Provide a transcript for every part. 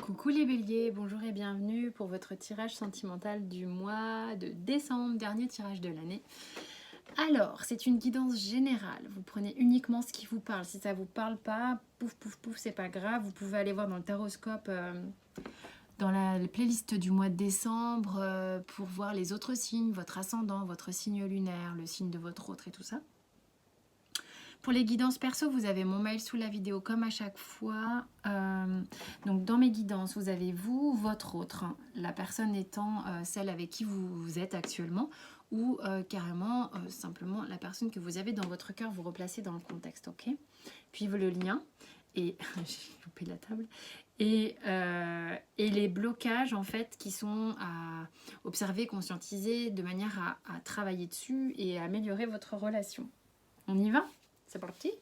Coucou les béliers, bonjour et bienvenue pour votre tirage sentimental du mois de décembre, dernier tirage de l'année. Alors, c'est une guidance générale, vous prenez uniquement ce qui vous parle. Si ça ne vous parle pas, pouf pouf pouf, c'est pas grave, vous pouvez aller voir dans le taroscope, dans la playlist du mois de décembre, pour voir les autres signes, votre ascendant, votre signe lunaire, le signe de votre autre et tout ça. Pour les guidances perso, vous avez mon mail sous la vidéo comme à chaque fois. Donc dans mes guidances, vous avez vous, votre autre, hein, la personne étant celle avec qui vous êtes actuellement, ou carrément simplement la personne que vous avez dans votre cœur, vous replacez dans le contexte, ok? Puis le lien, et j'ai loupé la table, et les blocages en fait qui sont à observer, conscientiser, de manière à travailler dessus et à améliorer votre relation. On y va? C'est parti.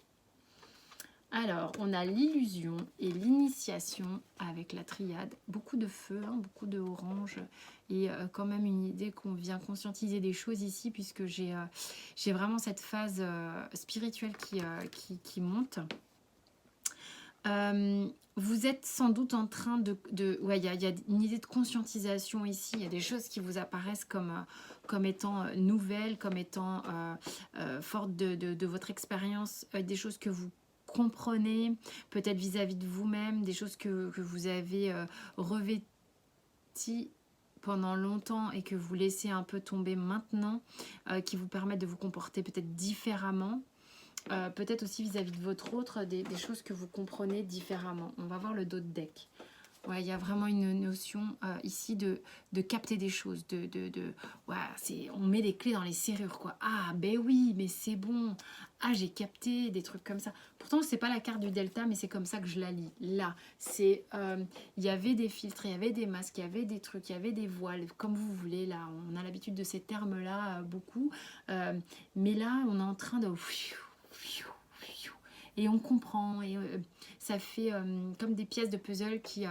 Alors, on a l'illusion et l'initiation avec la triade. Beaucoup de feu, hein, beaucoup de orange. Et quand même une idée qu'on vient conscientiser des choses ici, puisque j'ai vraiment cette phase spirituelle qui monte. Vous êtes sans doute en train ouais, il y a une idée de conscientisation ici. Il y a des choses qui vous apparaissent comme étant nouvelles, comme étant fortes de votre expérience, des choses que vous comprenez, peut-être vis-à-vis de vous-même, des choses que vous avez revêties pendant longtemps et que vous laissez un peu tomber maintenant, qui vous permettent de vous comporter peut-être différemment. Peut-être aussi vis-à-vis de votre autre, des choses que vous comprenez différemment. On va voir le dos de deck. Ouais, il y a vraiment une notion ici de capter des choses. Ouais, on met des clés dans les serrures, quoi. Ah, ben oui, mais c'est bon. Ah, j'ai capté des trucs comme ça. Pourtant, c'est pas la carte du delta, mais c'est comme ça que je la lis. Là, il y avait des filtres, il y avait des masques, il y avait des trucs, il y avait des voiles, comme vous voulez. Là, on a l'habitude de ces termes-là, beaucoup. Mais là, on est en train de... Et on comprend, et ça fait comme des pièces de puzzle qui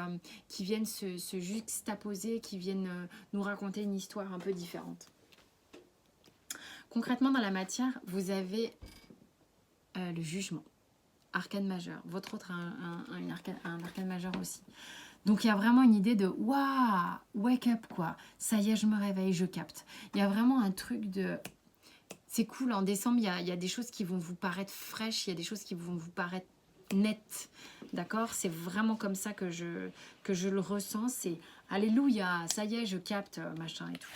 viennent se juxtaposer, qui viennent nous raconter une histoire un peu différente. Concrètement, dans la matière, vous avez le jugement, arcane majeur. Votre autre a un arcane majeur aussi. Donc il y a vraiment une idée de waouh, wake up quoi. Ça y est, je me réveille, je capte. Il y a vraiment un truc de... C'est cool, en décembre, il y a des choses qui vont vous paraître fraîches, il y a des choses qui vont vous paraître nettes, d'accord? C'est vraiment comme ça que je le ressens, c'est alléluia, ça y est, je capte, machin et tout.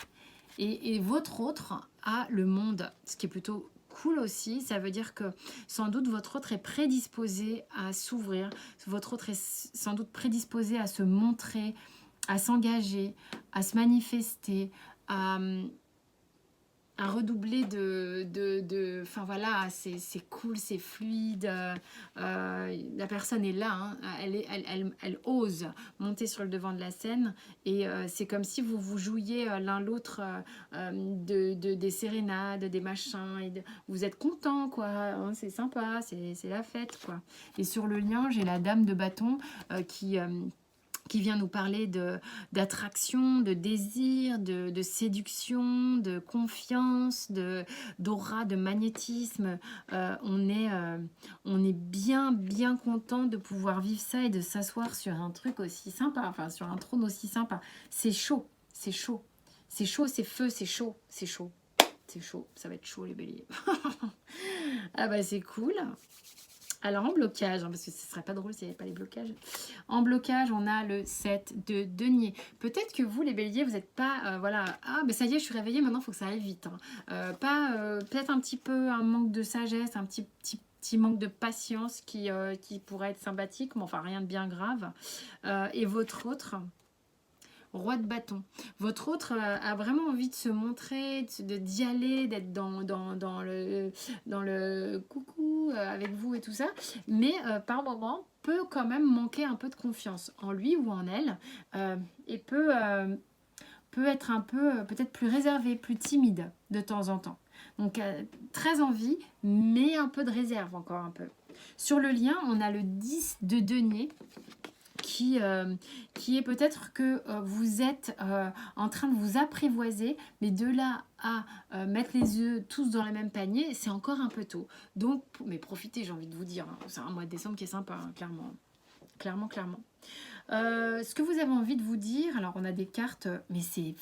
Et votre autre a le monde, ce qui est plutôt cool aussi, ça veut dire que sans doute votre autre est prédisposé à s'ouvrir, votre autre est sans doute prédisposé à se montrer, à s'engager, à se manifester, à redoubler enfin voilà, c'est cool, c'est fluide, la personne est là, hein, elle ose monter sur le devant de la scène, et c'est comme si vous jouiez l'un l'autre des sérénades, des machins, et vous êtes content quoi, hein, c'est sympa, c'est la fête quoi. Et sur le lien, j'ai la dame de bâton qui vient nous parler d'attraction, de désir, de séduction, de confiance, d'aura, de magnétisme. On est bien content de pouvoir vivre ça et de s'asseoir sur un truc aussi sympa, enfin sur un trône aussi sympa. C'est chaud, c'est chaud. C'est chaud, c'est feu, c'est chaud, c'est chaud. C'est chaud, ça va être chaud les béliers. Ah bah c'est cool. Alors en blocage, hein, parce que ce serait pas drôle s'il n'y avait pas les blocages. En blocage, on a le 7 de denier. Peut-être que vous, les béliers, vous n'êtes pas... voilà, ah ben ça y est, je suis réveillée, maintenant il faut que ça aille vite. Hein. Peut-être un petit peu un manque de sagesse, un petit manque de patience qui pourrait être sympathique, mais enfin rien de bien grave. Et votre autre... Roi de bâton. Votre autre a vraiment envie de se montrer, d'y aller, d'être dans le coucou avec vous et tout ça, mais par moment peut quand même manquer un peu de confiance en lui ou en elle, et peut être un peu peut-être plus réservé, plus timide de temps en temps. Donc très envie, mais un peu de réserve encore un peu. Sur le lien, on a le 10 de denier, qui est peut-être que vous êtes en train de vous apprivoiser, mais de là à mettre les œufs tous dans le même panier, c'est encore un peu tôt. Donc, mais profitez, j'ai envie de vous dire, hein. C'est un mois de décembre qui est sympa, hein, clairement. Clairement. Ce que vous avez envie de vous dire, alors on a des cartes, mais c'est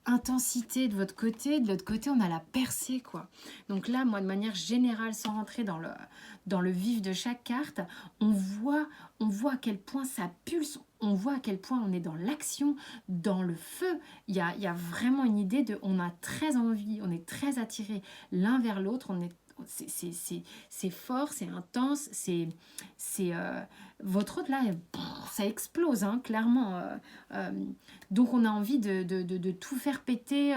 intensité de votre côté, de l'autre côté on a la percée quoi. Donc là moi de manière générale sans rentrer dans le vif de chaque carte, on voit à quel point ça pulse, on voit à quel point on est dans l'action, dans le feu. Il y a vraiment une idée de on a très envie, on est très attirés l'un vers l'autre, on est c'est fort, c'est intense, votre autre là, ça explose, hein, clairement. Donc on a envie de tout faire péter,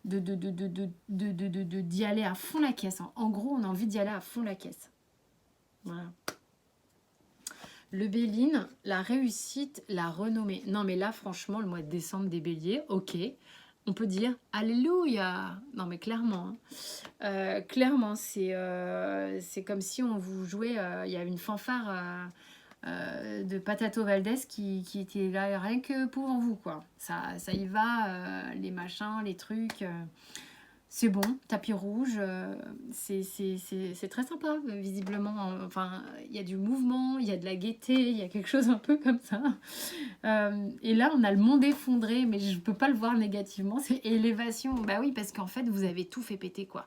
d'y aller à fond la caisse. En gros, on a envie d'y aller à fond la caisse. Voilà. Le Béline, la réussite, la renommée. Non mais là, franchement, le mois de décembre des béliers, ok. On peut dire Alléluia. Non mais clairement. Clairement, c'est comme si on vous jouait, il y a une fanfare de Patato Valdés qui était là rien que pour vous, quoi. Ça y va, les machins, les trucs. C'est bon, tapis rouge, c'est très sympa, visiblement. Enfin, il y a du mouvement, il y a de la gaieté, il y a quelque chose un peu comme ça. Et là, on a le monde effondré, mais je ne peux pas le voir négativement. C'est élévation. Bah oui, parce qu'en fait, vous avez tout fait péter, quoi.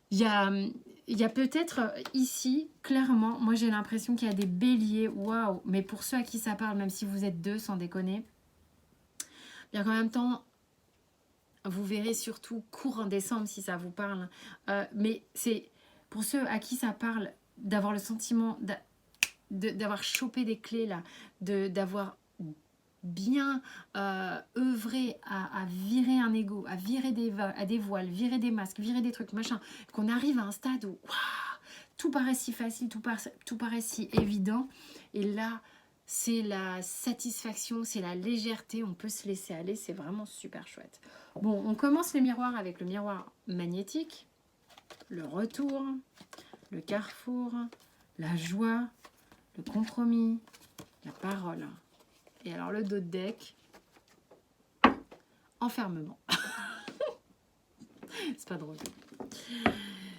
Il y a peut-être ici, clairement, moi j'ai l'impression qu'il y a des béliers, waouh, mais pour ceux à qui ça parle, même si vous êtes deux, sans déconner, bien qu'en même temps, vous verrez surtout courant décembre si ça vous parle, mais c'est pour ceux à qui ça parle d'avoir le sentiment d'avoir chopé des clés là, d'avoir bien œuvré à virer un ego, à virer des voiles, virer des masques, virer des trucs, machin, qu'on arrive à un stade où waouh, tout paraît si facile, tout paraît si évident, et là c'est la satisfaction, c'est la légèreté, on peut se laisser aller, c'est vraiment super chouette. Bon, on commence les miroirs avec le miroir magnétique, le retour, le carrefour, la joie, le compromis, la parole. Et alors le dos de deck, enfermement. C'est pas drôle.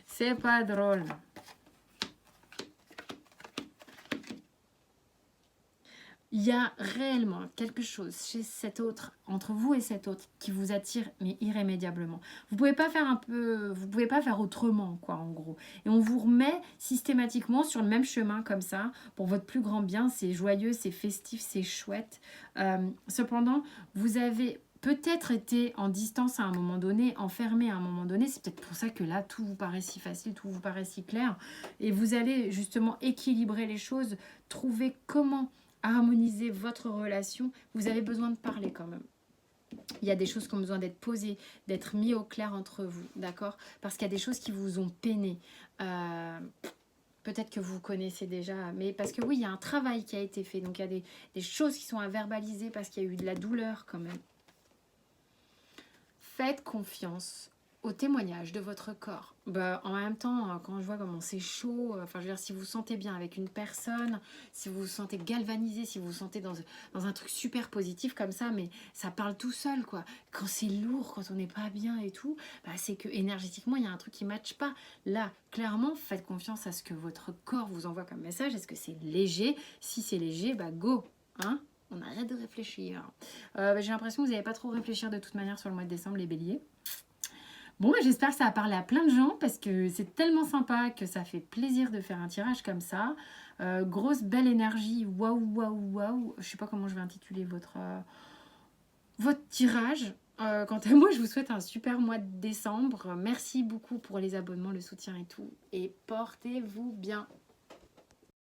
C'est pas drôle. Il y a réellement quelque chose chez cet autre, entre vous et cet autre, qui vous attire, mais irrémédiablement. Vous pouvez pas faire autrement, quoi, en gros. Et on vous remet systématiquement sur le même chemin comme ça, pour votre plus grand bien. C'est joyeux, c'est festif, c'est chouette. Cependant, vous avez peut-être été en distance à un moment donné, enfermé à un moment donné. C'est peut-être pour ça que là, tout vous paraît si facile, tout vous paraît si clair. Et vous allez justement équilibrer les choses, trouver comment harmoniser votre relation. Vous avez besoin de parler quand même. Il y a des choses qui ont besoin d'être posées, d'être mis au clair entre vous, d'accord? Parce qu'il y a des choses qui vous ont peiné. Peut-être que vous connaissez déjà, mais parce que oui, il y a un travail qui a été fait. Donc il y a des choses qui sont à verbaliser parce qu'il y a eu de la douleur quand même. Faites confiance au témoignage de votre corps. En même temps, quand je vois comment c'est chaud, enfin je veux dire, si vous vous sentez bien avec une personne, si vous vous sentez galvanisé, si vous vous sentez dans un truc super positif comme ça, mais ça parle tout seul, quoi. Quand c'est lourd, quand on n'est pas bien et tout, c'est que énergétiquement, il y a un truc qui ne matche pas. Là, clairement, faites confiance à ce que votre corps vous envoie comme message. Est-ce que c'est léger? Si c'est léger, go, hein. On arrête de réfléchir. J'ai l'impression que vous n'allez pas trop réfléchir de toute manière sur le mois de décembre, les béliers. Bon, j'espère que ça a parlé à plein de gens parce que c'est tellement sympa que ça fait plaisir de faire un tirage comme ça. Grosse, belle énergie. Waouh, waouh, waouh. Je sais pas comment je vais intituler votre tirage. Quant à moi, je vous souhaite un super mois de décembre. Merci beaucoup pour les abonnements, le soutien et tout. Et portez-vous bien.